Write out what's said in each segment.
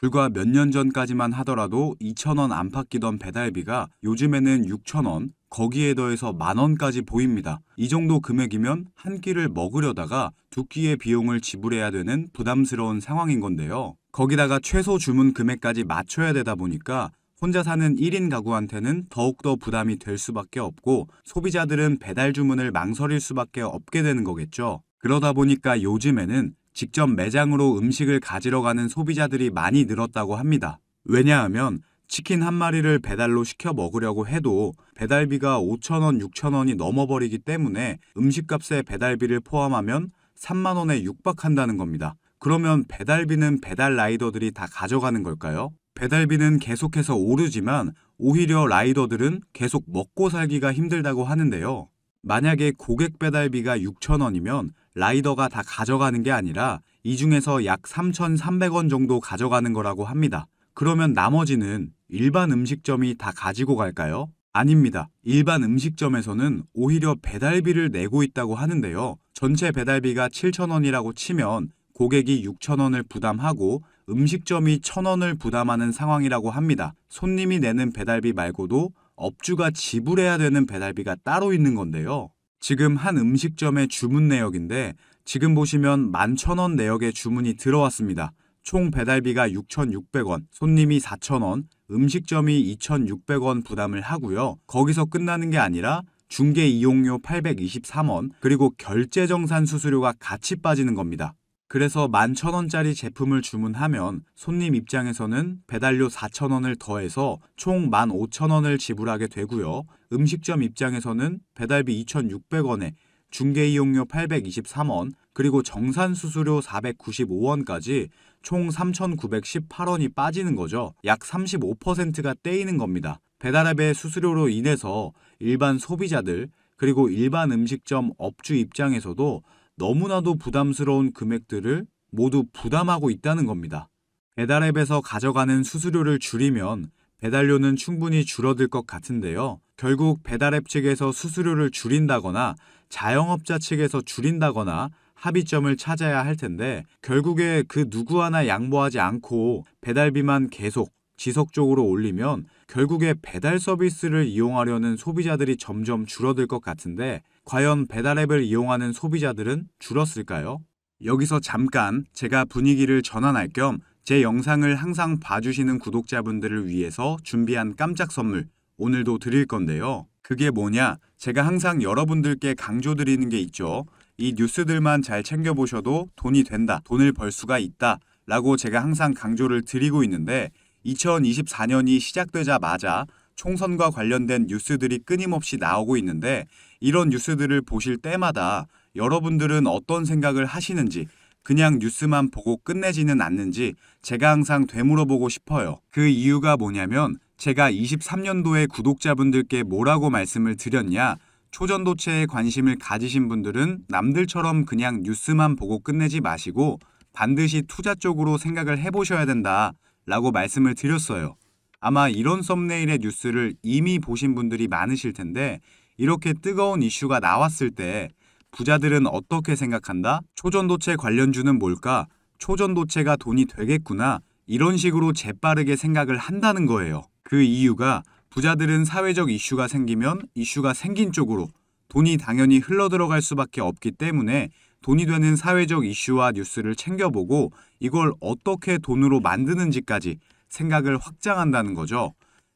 불과 몇 년 전까지만 하더라도 2,000원 안팎이던 배달비가 요즘에는 6,000원, 거기에 더해서 10,000원까지 보입니다. 이 정도 금액이면 한 끼를 먹으려다가 두 끼의 비용을 지불해야 되는 부담스러운 상황인 건데요. 거기다가 최소 주문 금액까지 맞춰야 되다 보니까 혼자 사는 1인 가구한테는 더욱더 부담이 될 수밖에 없고 소비자들은 배달 주문을 망설일 수밖에 없게 되는 거겠죠. 그러다 보니까 요즘에는 직접 매장으로 음식을 가지러 가는 소비자들이 많이 늘었다고 합니다. 왜냐하면 치킨 한 마리를 배달로 시켜 먹으려고 해도 배달비가 5,000원, 6,000원이 넘어버리기 때문에 음식값에 배달비를 포함하면 3만 원에 육박한다는 겁니다. 그러면 배달비는 배달 라이더들이 다 가져가는 걸까요? 배달비는 계속해서 오르지만 오히려 라이더들은 계속 먹고 살기가 힘들다고 하는데요. 만약에 고객 배달비가 6,000원이면 라이더가 다 가져가는 게 아니라 이 중에서 약 3,300원 정도 가져가는 거라고 합니다. 그러면 나머지는 일반 음식점이 다 가지고 갈까요? 아닙니다. 일반 음식점에서는 오히려 배달비를 내고 있다고 하는데요. 전체 배달비가 7,000원이라고 치면 고객이 6,000원을 부담하고 음식점이 1,000원을 부담하는 상황이라고 합니다. 손님이 내는 배달비 말고도 업주가 지불해야 되는 배달비가 따로 있는 건데요. 지금 한 음식점의 주문 내역인데 지금 보시면 11,000원 내역의 주문이 들어왔습니다. 총 배달비가 6,600원, 손님이 4,000원, 음식점이 2,600원 부담을 하고요. 거기서 끝나는 게 아니라 중개 이용료 823원, 그리고 결제정산 수수료가 같이 빠지는 겁니다. 그래서 11,000원짜리 제품을 주문하면 손님 입장에서는 배달료 4,000원을 더해서 총 15,000원을 지불하게 되고요. 음식점 입장에서는 배달비 2,600원에 중개이용료 823원, 그리고 정산수수료 495원까지 총 3,918원이 빠지는 거죠. 약 35%가 떼이는 겁니다. 배달앱의 수수료로 인해서 일반 소비자들, 그리고 일반 음식점 업주 입장에서도 너무나도 부담스러운 금액들을 모두 부담하고 있다는 겁니다. 배달앱에서 가져가는 수수료를 줄이면 배달료는 충분히 줄어들 것 같은데요. 결국 배달앱 측에서 수수료를 줄인다거나 자영업자 측에서 줄인다거나 합의점을 찾아야 할 텐데 결국에 그 누구 하나 양보하지 않고 배달비만 계속 지속적으로 올리면 결국에 배달 서비스를 이용하려는 소비자들이 점점 줄어들 것 같은데 과연 배달앱을 이용하는 소비자들은 줄었을까요? 여기서 잠깐 제가 분위기를 전환할 겸 제 영상을 항상 봐주시는 구독자분들을 위해서 준비한 깜짝 선물 오늘도 드릴 건데요. 그게 뭐냐? 제가 항상 여러분들께 강조드리는 게 있죠. 이 뉴스들만 잘 챙겨보셔도 돈이 된다, 돈을 벌 수가 있다 라고 제가 항상 강조를 드리고 있는데 2024년이 시작되자마자 총선과 관련된 뉴스들이 끊임없이 나오고 있는데 이런 뉴스들을 보실 때마다 여러분들은 어떤 생각을 하시는지 그냥 뉴스만 보고 끝내지는 않는지 제가 항상 되물어보고 싶어요. 그 이유가 뭐냐면 제가 23년도에 구독자분들께 뭐라고 말씀을 드렸냐? 초전도체에 관심을 가지신 분들은 남들처럼 그냥 뉴스만 보고 끝내지 마시고 반드시 투자 쪽으로 생각을 해보셔야 된다 라고 말씀을 드렸어요. 아마 이런 썸네일의 뉴스를 이미 보신 분들이 많으실 텐데 이렇게 뜨거운 이슈가 나왔을 때 부자들은 어떻게 생각한다? 초전도체 관련주는 뭘까? 초전도체가 돈이 되겠구나. 이런 식으로 재빠르게 생각을 한다는 거예요. 그 이유가 부자들은 사회적 이슈가 생기면 이슈가 생긴 쪽으로 돈이 당연히 흘러들어갈 수밖에 없기 때문에 돈이 되는 사회적 이슈와 뉴스를 챙겨보고 이걸 어떻게 돈으로 만드는지까지 생각을 확장한다는 거죠.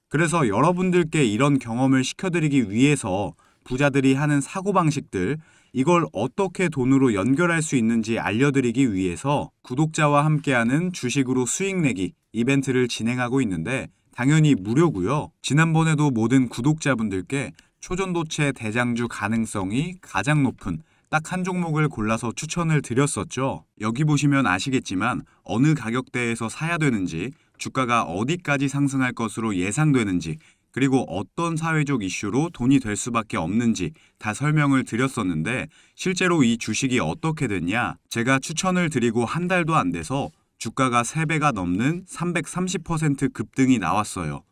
그래서 여러분들께 이런 경험을 시켜드리기 위해서 부자들이 하는 사고방식들, 이걸 어떻게 돈으로 연결할 수 있는지 알려드리기 위해서 구독자와 함께하는 주식으로 수익 내기 이벤트를 진행하고 있는데 당연히 무료고요. 지난번에도 모든 구독자분들께 초전도체 대장주 가능성이 가장 높은 딱 한 종목을 골라서 추천을 드렸었죠. 여기 보시면 아시겠지만 어느 가격대에서 사야 되는지, 주가가 어디까지 상승할 것으로 예상되는지, 그리고 어떤 사회적 이슈로 돈이 될 수밖에 없는지 다 설명을 드렸었는데 실제로 이 주식이 어떻게 됐냐? 제가 추천을 드리고 한 달도 안 돼서 주가가 3배가 넘는 330% 급등이 나왔어요.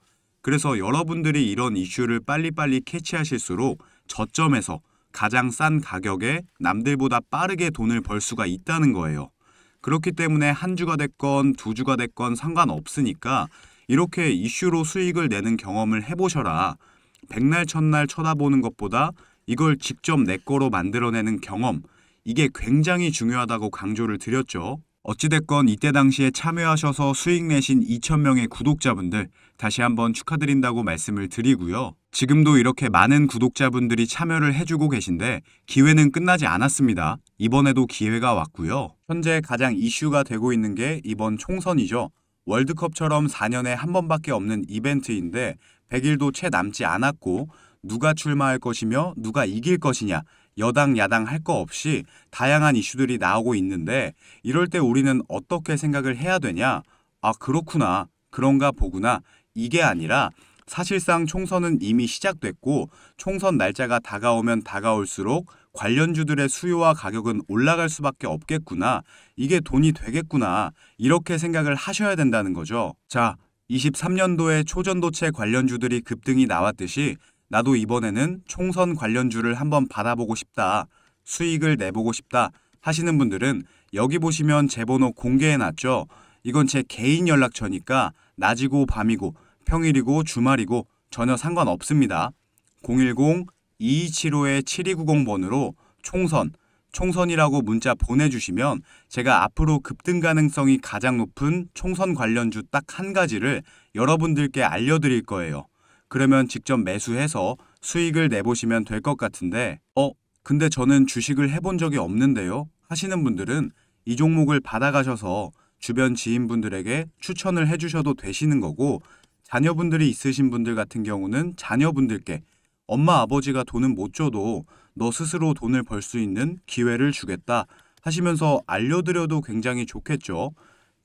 그래서 여러분들이 이런 이슈를 빨리빨리 캐치하실수록 저점에서 가장 싼 가격에 남들보다 빠르게 돈을 벌 수가 있다는 거예요. 그렇기 때문에 한 주가 됐건 두 주가 됐건 상관없으니까 이렇게 이슈로 수익을 내는 경험을 해보셔라. 백날 첫날 쳐다보는 것보다 이걸 직접 내 거로 만들어내는 경험, 이게 굉장히 중요하다고 강조를 드렸죠. 어찌됐건 이때 당시에 참여하셔서 수익 내신 2,000명의 구독자분들 다시 한번 축하드린다고 말씀을 드리고요. 지금도 이렇게 많은 구독자분들이 참여를 해주고 계신데 기회는 끝나지 않았습니다. 이번에도 기회가 왔고요. 현재 가장 이슈가 되고 있는 게 이번 총선이죠. 월드컵처럼 4년에 한 번밖에 없는 이벤트인데 100일도 채 남지 않았고 누가 출마할 것이며 누가 이길 것이냐, 여당 야당 할 거 없이 다양한 이슈들이 나오고 있는데 이럴 때 우리는 어떻게 생각을 해야 되냐? 아, 그렇구나, 그런가 보구나, 이게 아니라 사실상 총선은 이미 시작됐고 총선 날짜가 다가오면 다가올수록 관련주들의 수요와 가격은 올라갈 수밖에 없겠구나, 이게 돈이 되겠구나, 이렇게 생각을 하셔야 된다는 거죠. 자, 23년도에 초전도체 관련주들이 급등이 나왔듯이 나도 이번에는 총선 관련주를 한번 받아보고 싶다, 수익을 내보고 싶다 하시는 분들은 여기 보시면 제 번호 공개해놨죠. 이건 제 개인 연락처니까 낮이고 밤이고 평일이고 주말이고 전혀 상관없습니다. 010-2275-7290번으로 총선이라고 문자 보내주시면 제가 앞으로 급등 가능성이 가장 높은 총선 관련주 딱 한 가지를 여러분들께 알려드릴 거예요. 그러면 직접 매수해서 수익을 내보시면 될 것 같은데 근데 저는 주식을 해본 적이 없는데요 하시는 분들은 이 종목을 받아가셔서 주변 지인분들에게 추천을 해주셔도 되시는 거고, 자녀분들이 있으신 분들 같은 경우는 자녀분들께 엄마 아버지가 돈은 못 줘도 너 스스로 돈을 벌 수 있는 기회를 주겠다 하시면서 알려드려도 굉장히 좋겠죠.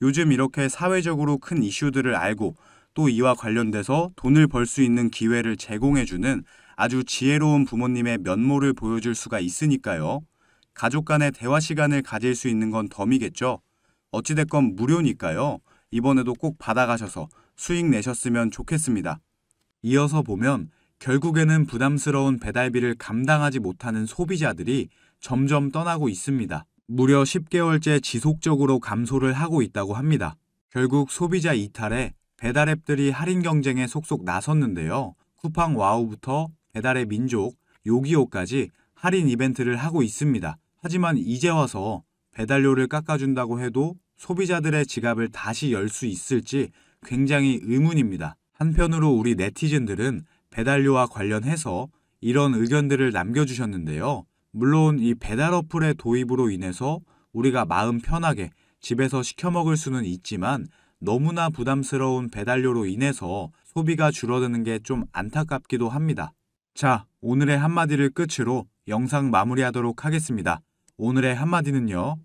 요즘 이렇게 사회적으로 큰 이슈들을 알고 또 이와 관련돼서 돈을 벌 수 있는 기회를 제공해주는 아주 지혜로운 부모님의 면모를 보여줄 수가 있으니까요. 가족 간의 대화 시간을 가질 수 있는 건 덤이겠죠. 어찌됐건 무료니까요. 이번에도 꼭 받아가셔서 수익 내셨으면 좋겠습니다. 이어서 보면 결국에는 부담스러운 배달비를 감당하지 못하는 소비자들이 점점 떠나고 있습니다. 무려 10개월째 지속적으로 감소를 하고 있다고 합니다. 결국 소비자 이탈에 배달앱들이 할인 경쟁에 속속 나섰는데요. 쿠팡 와우부터 배달의 민족, 요기요까지 할인 이벤트를 하고 있습니다. 하지만 이제 와서 배달료를 깎아준다고 해도 소비자들의 지갑을 다시 열 수 있을지 굉장히 의문입니다. 한편으로 우리 네티즌들은 배달료와 관련해서 이런 의견들을 남겨주셨는데요. 물론 이 배달 어플의 도입으로 인해서 우리가 마음 편하게 집에서 시켜 먹을 수는 있지만 너무나 부담스러운 배달료로 인해서 소비가 줄어드는 게 좀 안타깝기도 합니다. 자, 오늘의 한마디를 끝으로 영상 마무리하도록 하겠습니다. 오늘의 한마디는요.